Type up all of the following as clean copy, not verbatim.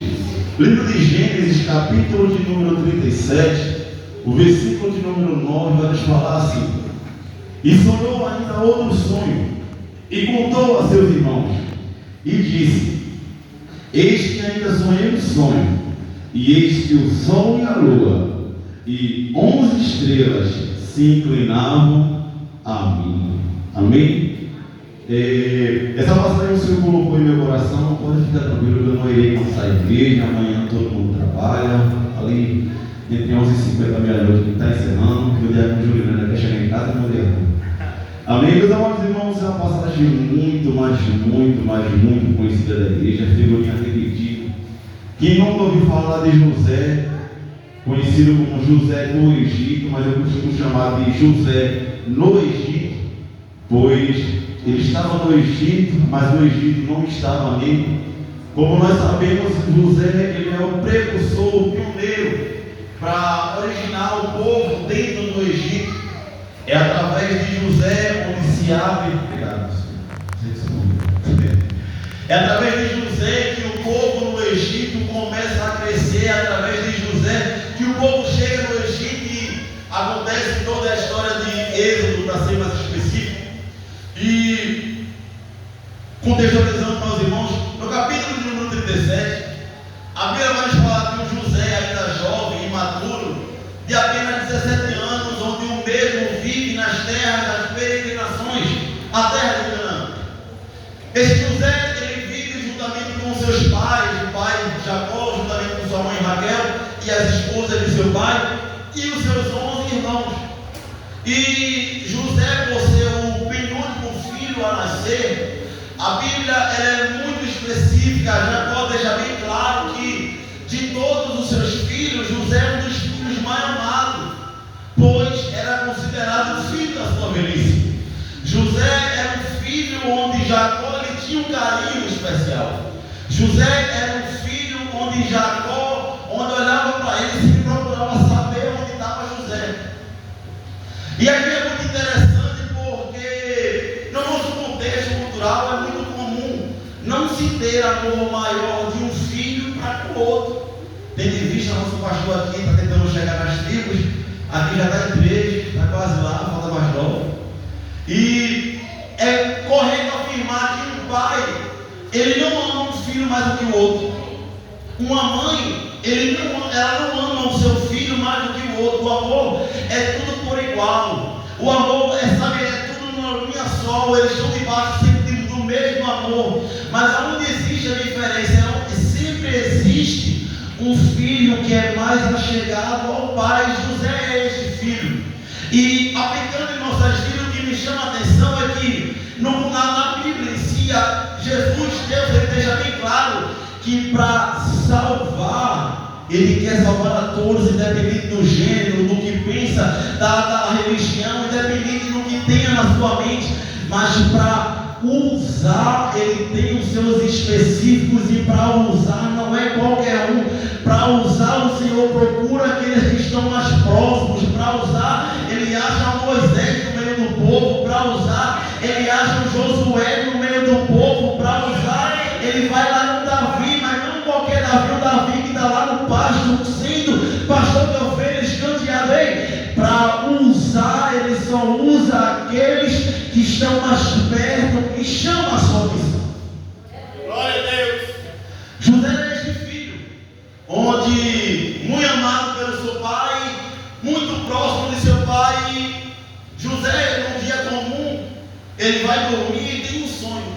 Livro de Gênesis, capítulo de número 37, o versículo de número 9 vai nos falar assim: e sonhou ainda outro sonho, e contou a seus irmãos, e disse: eis que ainda sonhei um sonho, e eis que o sol e a lua, e 11 estrelas se inclinavam a mim. Amém? Essa passagem o Senhor colocou em meu coração. Pode ficar tranquilo, eu não irei passar a igreja. Amanhã todo mundo trabalha. Ali entre 11h50 e meia-noite que está encerrando. Meu diácono Juliana quer chegar em casa e não diácono. Amém, meus amados irmãos. É uma passagem muito conhecida da igreja. Figurinha repetida. Quem nunca ouviu falar de José, conhecido como José do Egito, mas eu costumo chamar de José no Egito, pois ele estava no Egito, mas no Egito não estava nele. Como nós sabemos, José ele é o precursor, o pioneiro para originar o povo dentro do Egito. É através de José onde se abre. É através de José que o povo no Egito começa a crescer. É através de José que o povo chega no Egito e acontece toda a história de Êxodo, para ser mais específico. E contextualizando para os irmãos, no capítulo de número 37, a Bíblia vai nos falar de um José ainda jovem, imaturo, de apenas 17 anos, onde o mesmo vive nas terras das peregrinações, a terra de Canaã. Esse José, ele vive juntamente com seus pais, o pai Jacó, juntamente com sua mãe Raquel, e as esposas de seu pai, e os seus 11 irmãos. E José, por ser o penúltimo filho a nascer, a Bíblia ela é muito específica. Jacó deixa bem claro que de todos os seus filhos, José é um dos filhos mais amados, pois era considerado o filho da sua velhice. José era um filho onde Jacó ele tinha um carinho especial. José era um filho onde Jacó, onde olhava para ele, sempre procurava saber onde estava José. E aqui é muito interessante porque no nosso contexto cultural é muito comum não se ter amor maior de um filho para com o outro. Tendo em vista nosso pastor aqui, está tentando chegar nas tribos, aqui já está em 3, está quase lá, falta mais 9. E é correto afirmar que um pai, ele não ama um filho mais do que o outro. Uma mãe, ela não ama o seu filho mais do que o outro. O amor é tudo por igual. O amor é tudo numa linha só. Eles estão debaixo sempre do mesmo amor. Mas aonde existe a diferença é onde sempre existe um filho que é mais achegado ao pai. José é este filho. E aplicando em nossas vidas, o que me chama a atenção é que na Bíblia em si, Jesus, Deus, ele deixa bem claro que para salvar, ele quer salvar a todos, independente do gênero, do que pensa, da religião, independente do que tenha na sua mente, mas para usar, ele tem os seus específicos, e para usar não é qualquer um. Para usar, o Senhor procura aqueles que estão mais próximos. Para usar, ele acha Moisés no meio do povo. Para usar, ele acha Josué no meio do povo. Para usar, ele vai lá no Davi, mas não qualquer Davi, o Davi que está lá no pasto, sendo pastor de ovelhas, escanteado. Para usar, ele só usa aqueles que estão mais perto, que chamam a sua missão. Glória a Deus. José é este filho, onde muito amado pelo seu pai, muito próximo de seu pai. José, num dia comum, ele vai dormir e tem um sonho.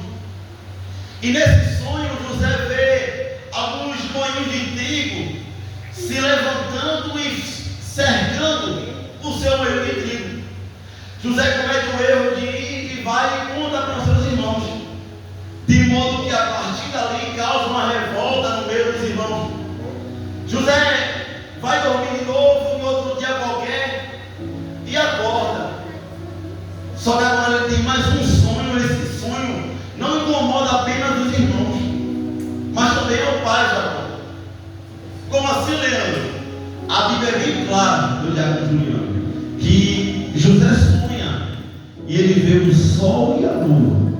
E nesse sonho, José vê alguns moinhos de trigo se levantando e cercando o seu moinho de trigo. José comete o erro de ir e vai e conta para os seus irmãos, de modo que a partir dali causa uma revolta no meio dos irmãos. José vai dormir de novo em outro dia qualquer e acorda. Só que agora ele tem mais um sonho. Esse sonho não incomoda apenas os irmãos, mas também é o pai Jacó. Como assim, Leandro? A Bíblia é bem clara, do diácono Juliano, que José sonha e ele vê o sol e a lua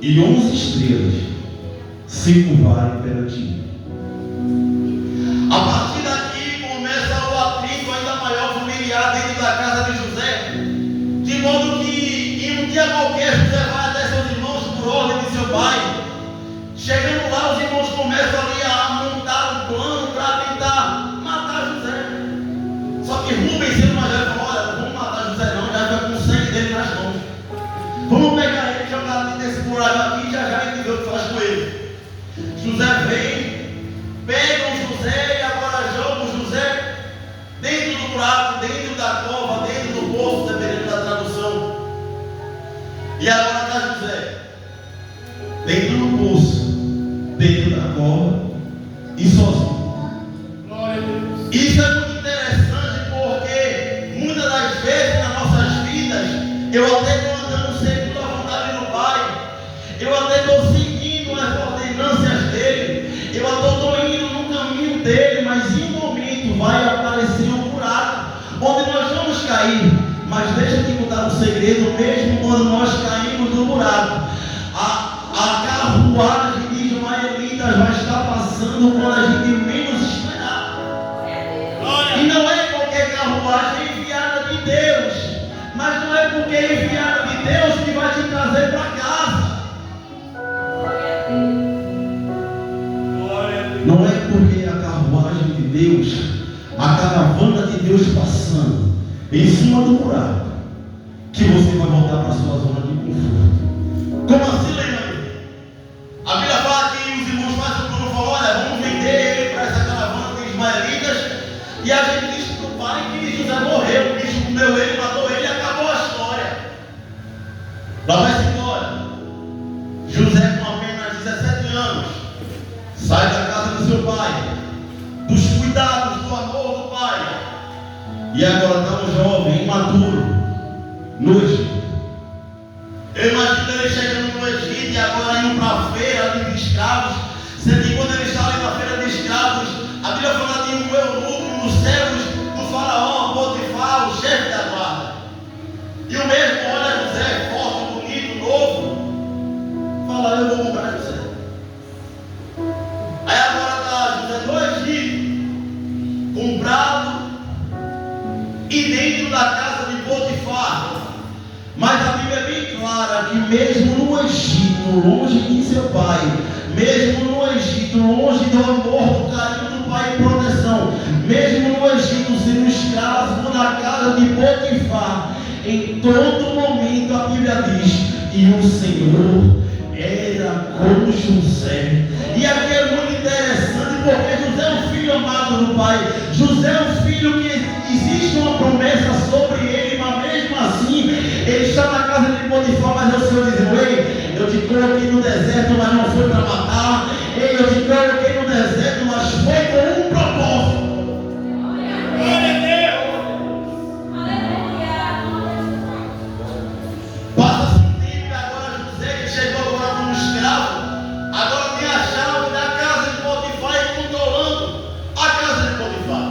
e 11 estrelas se curvarem perante ele. e sozinho. Isso é muito interessante, porque muitas das vezes nas nossas vidas eu até estou andando segundo a vontade do Pai, eu até estou seguindo as ordenâncias dele, eu até estou indo no caminho dele, mas em um momento vai aparecer um buraco onde nós vamos cair. Mas deixa eu te contar um segredo: mesmo quando nós caímos no buraco, a carruagem de ismaelitas vai estar passando quando a gente menos esperar. E não é qualquer carruagem enviada de Deus, mas não é porque é enviada de Deus que vai te trazer para casa. Não é porque a carruagem de Deus, a caravana de Deus passando em cima do buraco, que você vai voltar para a sua zona de conforto. Como assim, Leandro? A Bíblia fala que os irmãos fazem o plano, falam: olha, vamos vender ele para essa caravana de ismaelitas. E a gente diz para o pai que José morreu, o bicho comeu ele, matou ele e acabou a história. Lá vai essa história. José, com apenas 17 anos, sai da casa do seu pai, dos cuidados, do amor do pai, e agora está um jovem, imaturo, no Egito. Eu imagino ele chegando no Egito e agora indo para a feira de escravos. Sendo que quando ele está ali na feira de escravos, a Bíblia fala de um eunuco, dos servos do faraó, Potifar, o chefe da guarda. E o mesmo olha José, forte, bonito, novo, fala: eu vou comprar José. Aí agora está José no Egito, comprado, e dentro da casa de Potifar. Mas a Bíblia é bem clara que mesmo no Egito, longe de seu pai, mesmo no Egito, longe do amor, do carinho do pai e proteção, mesmo no Egito, sendo escravo na casa de Potifar, em todo momento a Bíblia diz que o Senhor era com José. E aqui é muito interessante, porque José é um filho amado do pai. José é um filho que existe uma promessa sobre ele, mas mesmo assim ele está na casa de Potifar. Mas o Senhor diz: ei, eu te coloquei no deserto, mas não foi para matar. Ei, eu te coloquei no deserto, mas foi com um propósito. Glória a Deus. Passa-se um tempo e agora José, que chegou agora como escravo, agora tem a chave da casa de Potifar e controlando a casa de Potifar.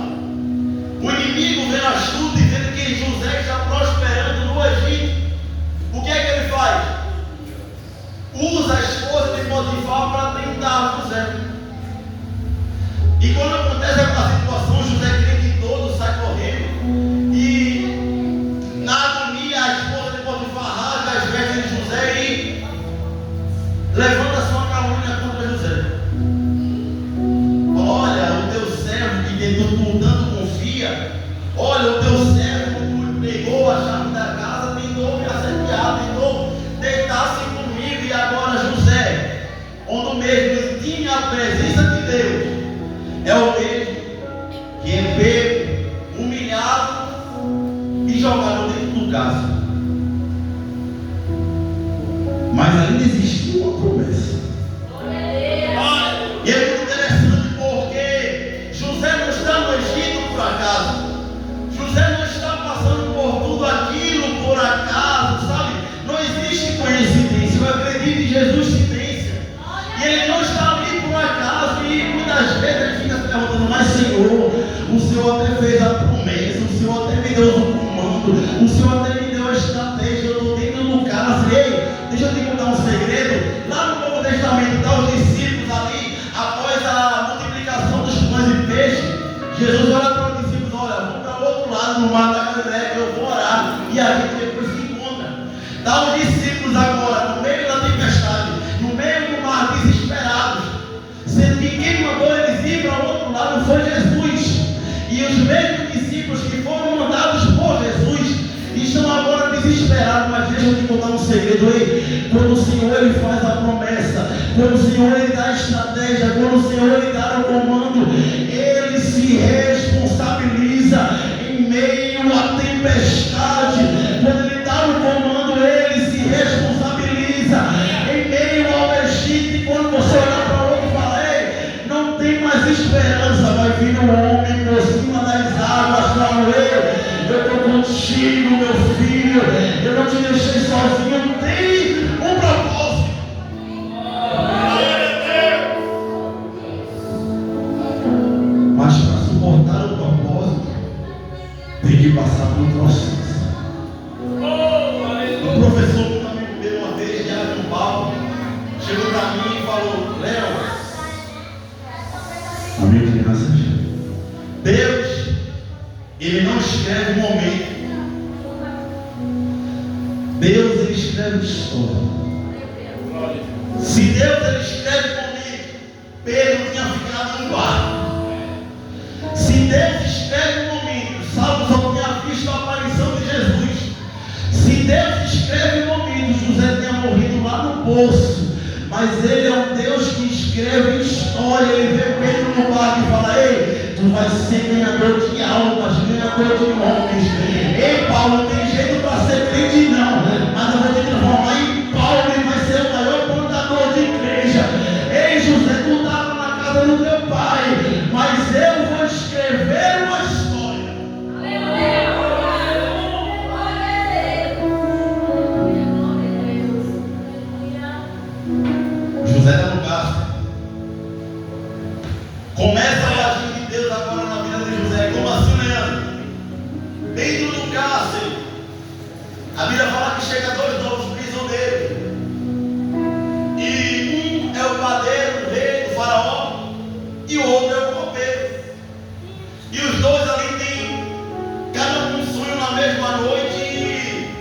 O inimigo vem astuto dizendo que José está prosperando no Egito. O que é que ele faz? Usa a esposa de Potifar para tentar José. E quando acontece a situação, José crê que todo sai correndo. E na agonia, a esposa de Potifar rasga as vestes de José e levanta sua calúnia contra José. Olha, o teu servo que tu tanto confia, olha, o teu servo que pegou a chave da casa, tentou me assediar, tentou deitar-se comigo. E agora José, onde mesmo tinha a presença de Deus, é o mesmo que é pego, humilhado e jogado dentro do caso. Mas ainda existe uma promessa. E é muito interessante, porque José não está no Egito por acaso. José não está passando por tudo aquilo por acaso, sabe? Não existe coincidência. Eu acredito em Jesus-cidência. E ele não está ali por acaso. E muitas vezes ele fica se perguntando: mas Senhor, o Senhor até fez a promessa, o Senhor até me deu o comando, o Senhor até me deu a estratégia, eu estou dentro do caso. Ei, deixa eu te contar um segredo. Lá no Novo Testamento, está os discípulos ali, após a multiplicação dos pães e peixes, Jesus olha para os discípulos: olha, vamos para o outro lado, no mar da Galileia, que eu vou orar. E a gente depois se encontra. Está os discípulos agora, no meio da tempestade, no meio do mar, desesperados, sendo que quem mandou eles ir para o outro lado foi Jesus. E os mesmos discípulos que foram mandados por Jesus estão agora desesperados. Mas deixa eu te contar um segredo aí. Quando o Senhor ele faz a promessa, quando o Senhor ele dá a estratégia, quando o Senhor ele dá o comando, ele se responsabiliza em meio à tempestade. Quando ele dá o comando, ele se responsabiliza em meio ao Egito. E quando você olhar para o outro e falar: ei, não tem mais esperança, vai vir um homem por cima das águas, falando: eu estou contigo, meu filho, eu não te deixei sozinho, tem um propósito. Mas para suportar o propósito, tem que passar por um processo. O professor, um amigo meu, uma vez, já no palco, chegou para mim e falou: Léo, amigo de raça, Deus, Ele não escreve momento. Deus, Ele escreve história. Se Deus, Ele escreve momento, Pedro tinha ficado no barco. Se Deus escreve momento, Saulo só tinha visto a aparição de Jesus. Se Deus escreve momento, José tinha morrido lá no poço. Mas Ele é um Deus que escreve história. Ele vê Pedro no barco e fala: ei, tu vais ser ganhador de almas, ganhador de homens. Ei, Paulo, não tem jeito para ser crente não, mas eu vou te transformar em Paulo e vai ser o maior plantador de igreja. Ei, José, tu estava na casa do teu pai, mas eu vou escrever uma história. José está no cárcere. Começa a agir de Deus agora na vida de José. Como assim, Leandro? Dentro do cárcere, a Bíblia fala que chega dois novos prisioneiros. E um é o padeiro, o rei, o faraó, e o outro é o copeiro. E os dois ali têm cada um sonho na mesma noite. E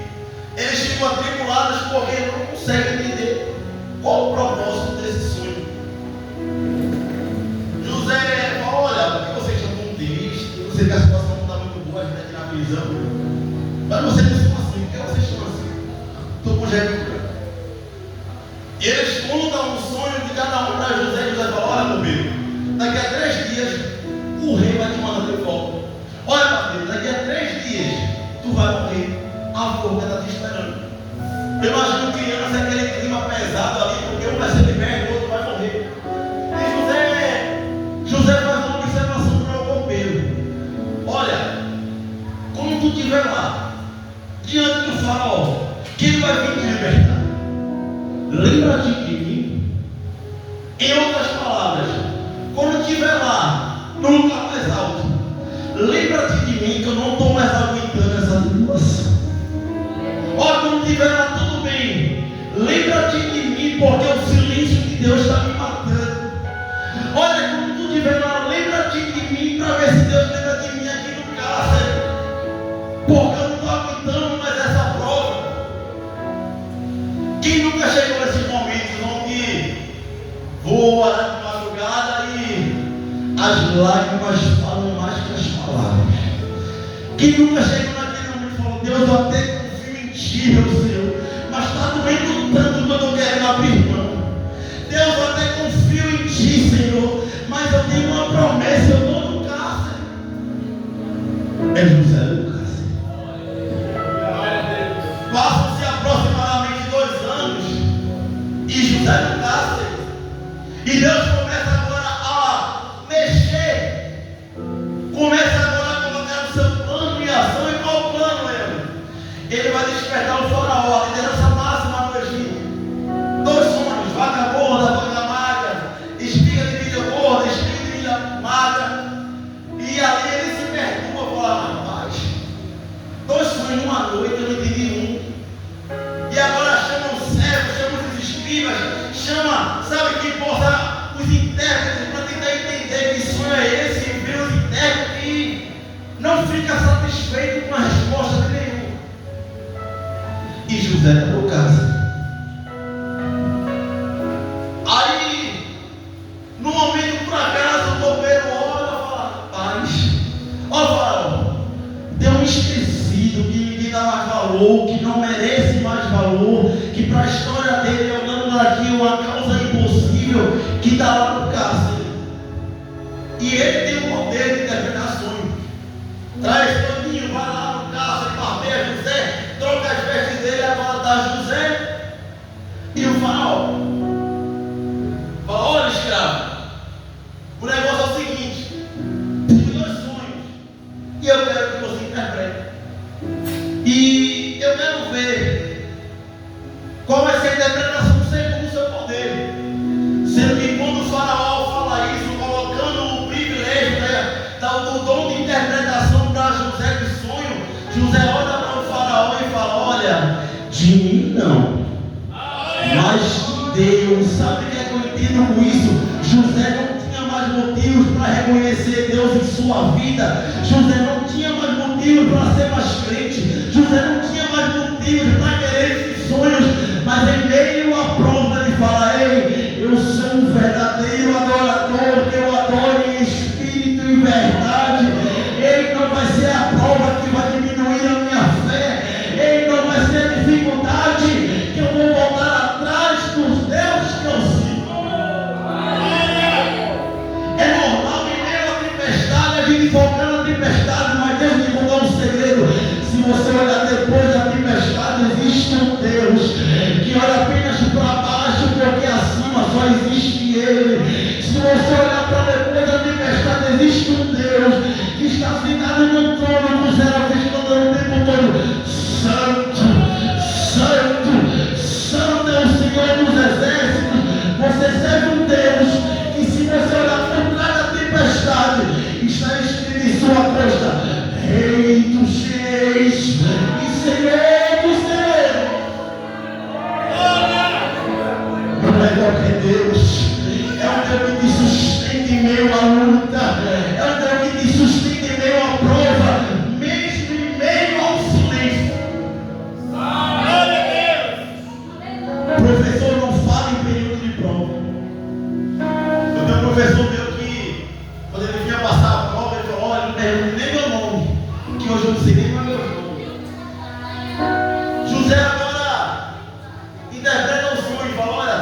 eles ficam atribulados porque não conseguem entender qual o propósito desse sonho. José fala: olha, por que vocês estão tão tristes? Eu sei que a situação não está muito boa, a gente está aqui na prisão. Mas vocês não são assim, por que vocês estão assim? Estou com jeito. E eles contam um sonho de cada um para José. E José fala: olha, meu filho, daqui a 3 dias o rei vai te mandar de volta. Olha, meu filho, daqui a 3 dias tu vai morrer. A forca está te esperando. Eu imagino criança, aquele clima pesado ali, porque um vai ser liberto e o outro vai morrer. E José faz uma observação para o copeiro: olha, quando tu estiver lá, diante do faraó, que ele vai vir te libertar, lembra-te de mim. Em outras palavras, quando estiver lá, num lugar mais alto, lembra-te de mim, que eu não estou mais aguentando essa tribulação. Olha, quando estiver lá tudo bem, lembra-te de mim, porque o silêncio de Deus está me matando. Olha, quando tu estiver lá, lembra-te de mim, para ver se Deus lembra de mim aqui no cárcere, porque eu não estou aguentando mais essa prova. Quem nunca chegou nesses momentos onde voa de madrugada e as lágrimas falam mais que as palavras? Quem nunca chegou naquele momento e falou: Deus, eu até confio em Ti, meu Senhor, mas está doendo tanto que eu estou querendo abrir mão. Deus, eu até confio em Ti, Senhor, mas eu tenho uma promessa, eu estou no cárcere. É José no cárcere. Passam-se aproximadamente 2 anos e José no cárcere. E Deus começa agora a mexer, começa agora a colocar o seu plano em ação. E qual o plano, Leandro? Ele vai despertar o faraó, a liderança máxima no Egito. 2 sonhos: vaca gorda, vaca magra, espiga de milho gorda, espiga de milho magra. E ali ele se perturba e fala: rapaz, 2 sonhos numa noite, eu não entendi um. E agora chama os servos, chama os escribas, chama, sabe, quem possa, os intérpretes, para tentar entender que sonho é esse. E vê os intérpretes e não fica satisfeito com a resposta de nenhum. E José está no cárcere. Aí, no momento por acaso, o copeiro olha e fala: rapaz, ó faraó, tem um esquecido que ninguém dá mais valor, que não merece mais valor, que para a história dele, olhando daqui, uma causa impossível, que está lá no cárcere. E ele tem o poder de interpretar sonho. Traz paninho, vai lá no cárcere, barbeia José, troca as vestes dele, agora dá José. E o faraó fala: olha, escravo, o negócio é o seguinte. E eu quero que você interprete. E eu quero ver qual vai ser a interpretação segundo o seu poder. Sendo que quando o faraó fala isso, colocando o privilégio, do dom de interpretação para José de sonho, José olha para o faraó e fala: olha, de mim não, mas de Deus. Sabe o que é que eu entendo com isso? José não tinha mais motivos para reconhecer Deus em sua vida. José não tinha mais motivos para ser mais crente. José não tinha mais motivos para querer esses sonhos. Mas em meio à prova ele fala: ei, eu sou um verdadeiro adorador, que eu adoro em espírito e verdade. Ei, não vai ser a prova que vai diminuir a minha fé. Ei, não vai ser a dificuldade que eu vou voltar atrás dos deuses que eu sigo. É normal em meio à tempestade a gente focar na tempestade, mas Deus me contou um segredo. Se você olhar depois da tempestade, existe um Deus que olha apenas para baixo, porque acima só existe Ele. Se você olhar para depois da tempestade, existe um Deus que está sentado no trono dos serafins, cantando o tempo todo: Santo, Santo, Santo é o Senhor dos exércitos. Você serve um Deus que, se você olhar por trás da tempestade, está escrito em sua costa: Rei dos reis e Senhor dos senhores. Não é qualquer Deus, é um Deus que te sustenta em meio à luta, é um Deus que te sustenta em meio à prova, mesmo em meio ao silêncio. Professor não fala em período de prova. Eu tenho um professor meu que, quando ele vinha passar a prova, ele falou: olha, não pergunto nem meu nome, que hoje eu não sei nem meu nome. José agora interpreta o sonho e fala: olha,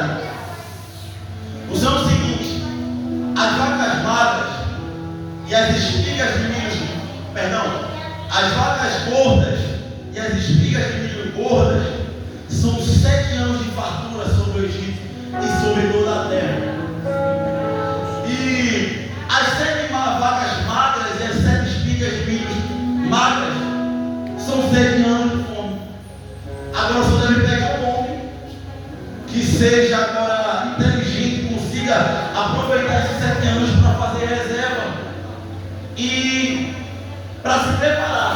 o sonho é o seguinte: as vacas magras e as espigas de milho, as vacas gordas e as espigas de milho gordas são 7 anos de fartura sobre o Egito e sobre toda a terra. E as 7 vacas magras e as 7 espigas de milho magras são 7 anos de fome. Agora só deve pegar um homem que seja agora inteligente, consiga aproveitar esses 7 anos para fazer reserva e para se preparar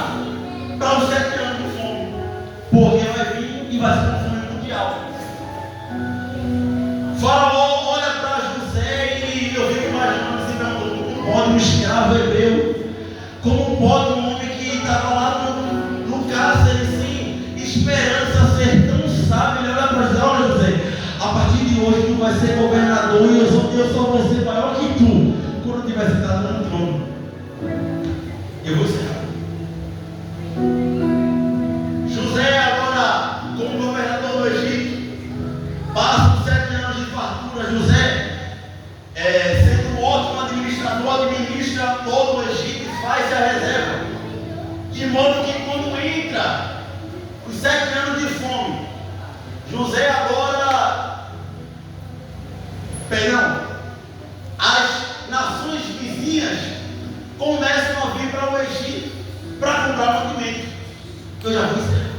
para os 7 anos de fome, porque vai vir e vai ser uma fome mundial. Faraó olha para José e eu fico imaginando assim, como pode um escravo hebreu, como pode um homem que estava lá no cárcere sem esperança ser tão sábio. Ele olha para José: olha, José, a partir de hoje tu vai ser governador e eu só vou ser maior que tu quando estiver sentado no trono. Eu vou ser. José agora, como governador do Egito, passa os 7 anos de fartura. José, sendo um ótimo administrador, administra todo o Egito e faz a reserva, de modo que quando entra os 7 anos de fome, José agora, as nações vizinhas começam a vir para o Egito para comprar mantimento. Eu já fui certo.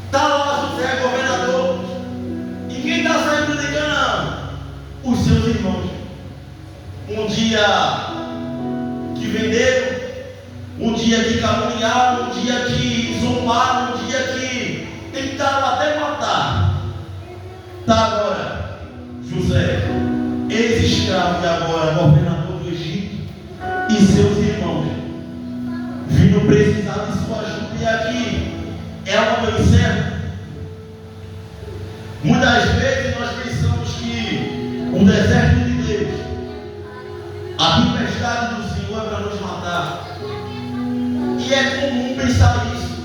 Está lá José, governador, e quem está saindo de Canaã? Os seus irmãos. Um dia que venderam, um dia que caluniaram, um dia que zombaram, um dia que tentaram até matar. Está agora José, ex-escravo e agora governador do Egito, e seus irmãos vindo precisar de sua ajuda. E aqui é onde eu encerro. Muitas vezes nós pensamos que o deserto de Deus, a tempestade do Senhor é para nos matar. E é comum pensar isso,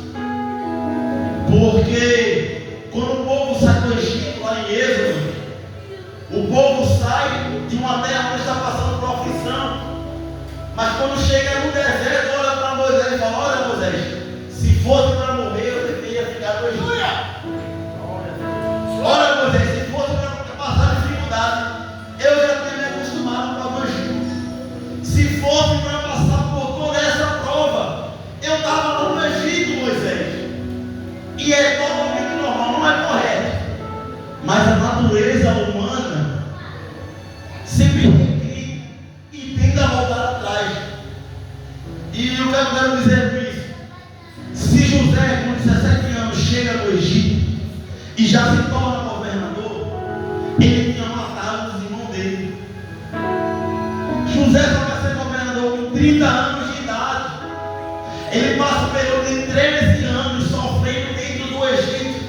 porque quando o povo sai do Egito, lá em Êxodo, o povo sai de uma terra onde está passando por aflição, mas quando chega no deserto, olha para Moisés e fala: olha, Moisés, se fosse para morrer, eu deveria ficar no Egito. Olha, Moisés, se fosse para passar dificuldade, eu já tinha me acostumado com o Egito. Se fosse para passar por toda essa prova, o que eu quero dizer com isso? Se José, com 17 anos, chega no Egito e já se torna governador, ele tinha matado os irmãos dele. José só vai ser governador com 30 anos de idade. Ele passa um período de 13 anos sofrendo dentro do Egito.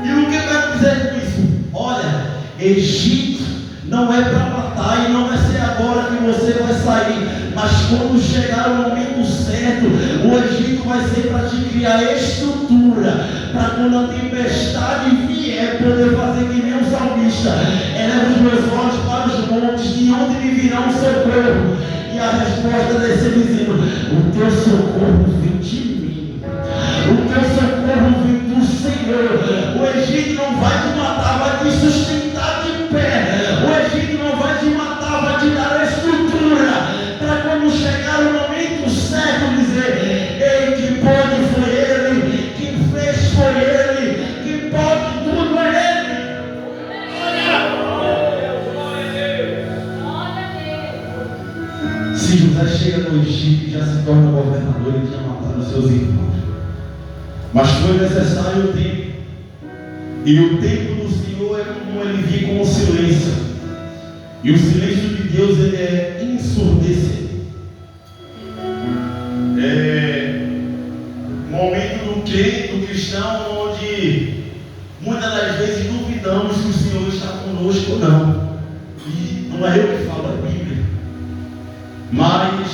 E o que eu quero dizer com isso? Olha, Egito não é para matar e não vai ser agora que você vai sair, mas quando chegar o momento certo, o Egito vai ser para te criar estrutura, para quando a tempestade vier, poder fazer que nem um salmista: eleva os meus olhos para os montes, de onde me virá o socorro? E a resposta desse dizendo: o teu socorro vem de mim, o teu socorro vem do Senhor. O Egito não vai te matar, vai te sustentar de pé. O Egito não vai te matar, vai te dar estrutura, para quando chegar o momento certo dizer: ei, quem pode foi Ele, quem fez foi Ele, quem pode tudo é Ele. Se José chega no Egito e já se torna governador, ele tinha matado os seus irmãos. Mas foi necessário o tempo. E o tempo do Senhor é como ele vir com o silêncio. E o silêncio de Deus, ele é ensurdecedor. É momento do crente, do cristão, onde muitas das vezes duvidamos se o Senhor está conosco ou não. E não é eu que falo, é a Bíblia. Mas,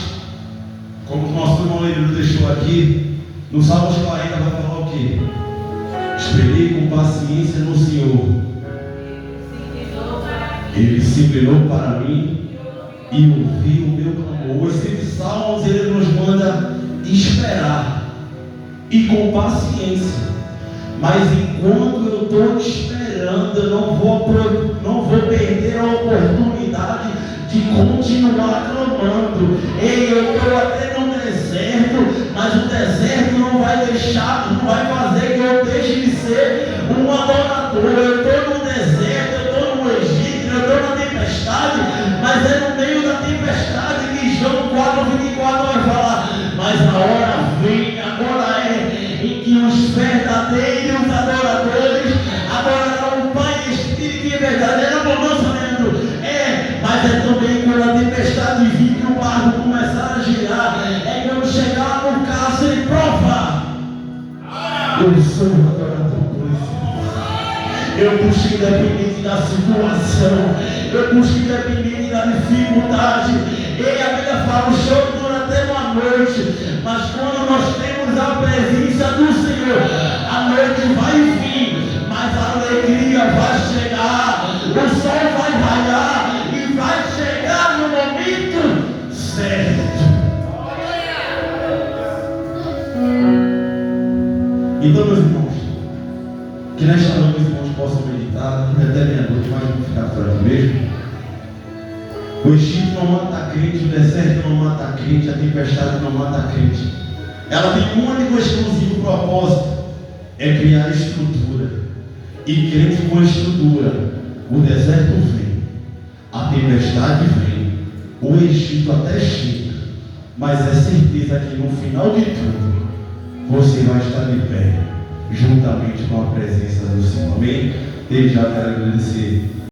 como o nosso irmão Leandro deixou aqui, no Salmos 40 vai falar o quê? Esperei com paciência no Senhor. Ele se inclinou para mim e ouviu o meu clamor. Esses salmos, ele nos manda esperar e com paciência. Mas enquanto eu estou esperando, eu não vou perder a oportunidade de continuar clamando. Ei, eu estou até no deserto, mas o deserto não vai fazer que eu deixe de ser um adorador. Eu estou no deserto, eu estou no Egito, eu estou na tempestade, mas é no meio da tempestade que João 4:24 vai falar: mas a hora vem, agora é, em que os verdadeiros adoradores adorarão o Pai em espírito e em verdade. É na bonança, Leandro? Mas é também quando a tempestade vir, que o barco começar a girar, é quando chegar no cárcere e prova: eu sou um adorador do Senhor. Eu busco independente da situação, eu busco independente da dificuldade. E a Bíblia fala: o choro dura até uma noite, mas quando nós temos a presença do Senhor, a noite vai vir, mas a alegria vai chegar, o sol vai raiar e vai chegar no momento certo. Então, meus irmãos, que nesta noite os irmãos possam meditar até meia-noite, mas vamos ficar por aqui mesmo. O Egito não mata a crente, o deserto não mata a crente, a tempestade não mata a crente. Ela tem um único exclusivo propósito: é criar estrutura. E crente com estrutura, o deserto vem, a tempestade vem, o Egito até chega, mas é certeza que no final de tudo você vai estar de pé, juntamente com a presença do Senhor. Amém? Desde já quero agradecer